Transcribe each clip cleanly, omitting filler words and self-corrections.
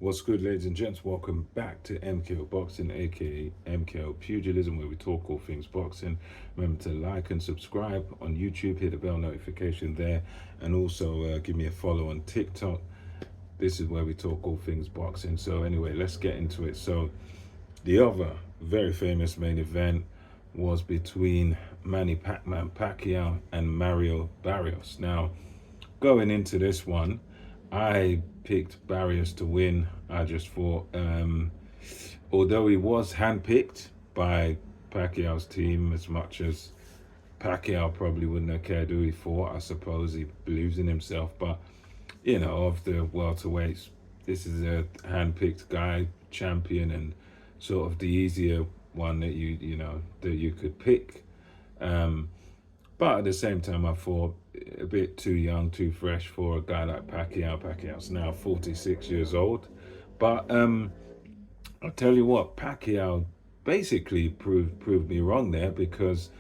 What's good, ladies and gents? Welcome back to MKO Boxing, aka MKO Pugilism, where we talk all things boxing. Remember to like and subscribe on YouTube, hit the bell notification there, and also give me a follow on TikTok. This is where we talk all things boxing. So, anyway, let's get into it. So, the other very famous main event was between Manny Pac-Man Pacquiao and Mario Barrios. Now, going into this one, I picked Barrios to win. I just thought, although he was handpicked by Pacquiao's team, as much as Pacquiao probably wouldn't have cared who he fought, I suppose he believes in himself. But, of the welterweights, this is a handpicked guy, champion, and sort of the easier one that you could pick. Um, but at the same time, I thought a bit too young, too fresh for a guy like Pacquiao. Pacquiao's now 46 years old. But I'll tell you what, Pacquiao basically proved me wrong there because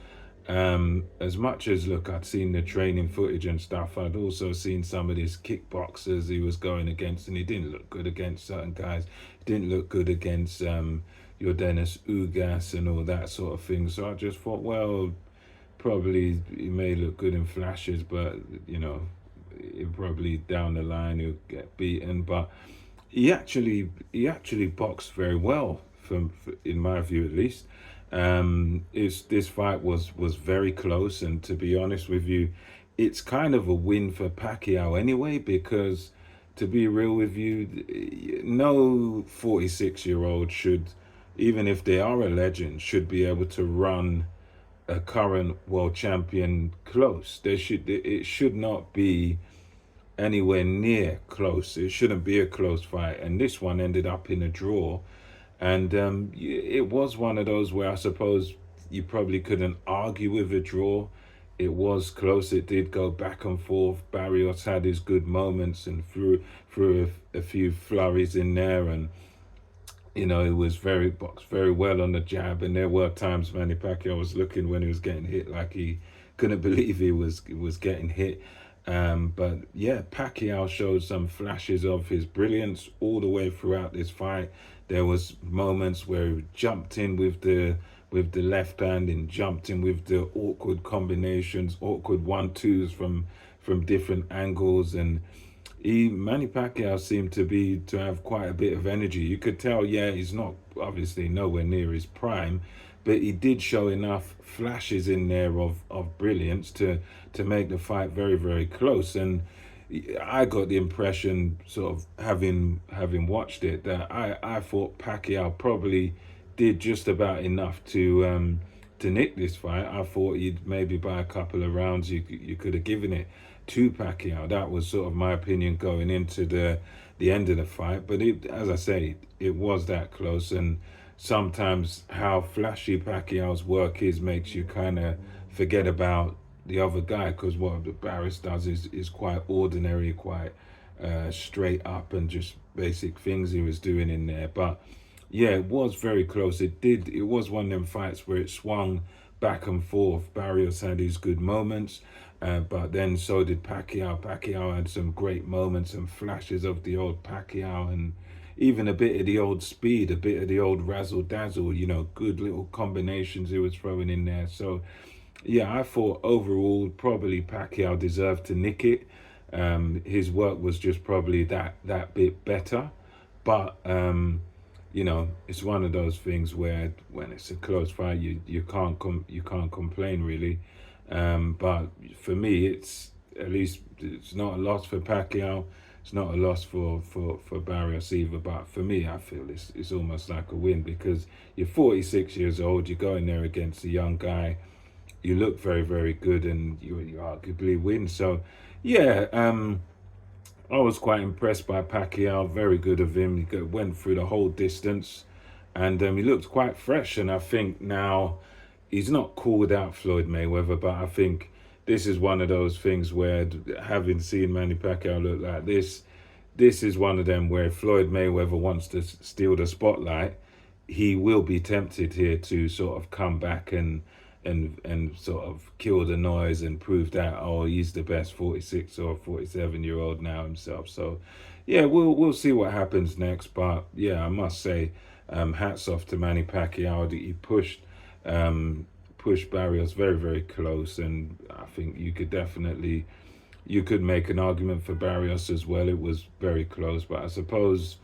as much as, look, I'd seen the training footage and stuff, I'd also seen some of these kickboxers he was going against, and he didn't look good against certain guys. He didn't look good against your Dennis Ugas and all that sort of thing. So I just thought, well, probably he may look good in flashes, but he probably down the line he'll get beaten. But he actually boxed very well, in my view at least. This fight was very close, and to be honest with you, it's kind of a win for Pacquiao anyway, because to be real with you, no 46-year-old should, even if they are a legend, should be able to run a current world champion close. It should not be anywhere near close. It shouldn't be a close fight. And this one ended up in a draw. And it was one of those where I suppose you probably couldn't argue with a draw. It was close. It did go back and forth. Barrios had his good moments and threw a few flurries in there, and it was boxed very well on the jab. And there were times Manny Pacquiao was looking when he was getting hit like he couldn't believe he was getting hit. But yeah, Pacquiao showed some flashes of his brilliance all the way throughout this fight. There was moments where he jumped in with the left hand and jumped in with the awkward combinations, awkward 1-2s from different angles, and Manny Pacquiao seemed to have quite a bit of energy. You could tell, yeah, he's not obviously nowhere near his prime, but he did show enough flashes in there of brilliance to make the fight very, very close. And I got the impression, sort of having watched it, that I thought Pacquiao probably did just about enough to nick this fight. I thought he'd maybe by a couple of rounds you could have given it to Pacquiao. That was sort of my opinion going into the end of the fight. But as I say, it was that close, and sometimes how flashy Pacquiao's work is makes you kind of forget about the other guy, because what the Barrios does is quite ordinary, quite straight up, and just basic things he was doing in there. But yeah, it was very close. It was one of them fights where it swung back and forth. Barrios had his good moments, but then so did Pacquiao. Pacquiao had some great moments and flashes of the old Pacquiao, and even a bit of the old speed, a bit of the old razzle dazzle, good little combinations he was throwing in there. So yeah, I thought overall probably Pacquiao deserved to nick it. His work was just probably that bit better, but it's one of those things where when it's a close fight, you can't complain really. But for me, it's not a loss for Pacquiao. It's not a loss for Barrios either. But for me, I feel it's almost like a win, because you're 46 years old. You're going there against a young guy. You look very, very good, and you arguably win. So yeah, I was quite impressed by Pacquiao. Very good of him. He went through the whole distance, and he looked quite fresh. And I think now he's not called out Floyd Mayweather, but I think this is one of those things where, having seen Manny Pacquiao look like this is one of them where Floyd Mayweather wants to steal the spotlight. He will be tempted here to sort of come back and sort of kill the noise and prove that, oh, he's the best 46 or 47-year-old now himself. So Yeah, we'll see what happens next. But yeah, I must say, hats off to Manny Pacquiao. That he um, pushed Barrios very close, and I think you could make an argument for Barrios as well. It was very close, but I suppose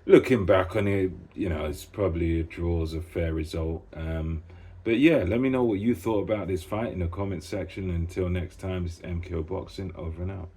looking back on it, it's probably a draw is a fair result. But yeah, let me know what you thought about this fight in the comment section. Until next time, it's MKO Boxing over and out.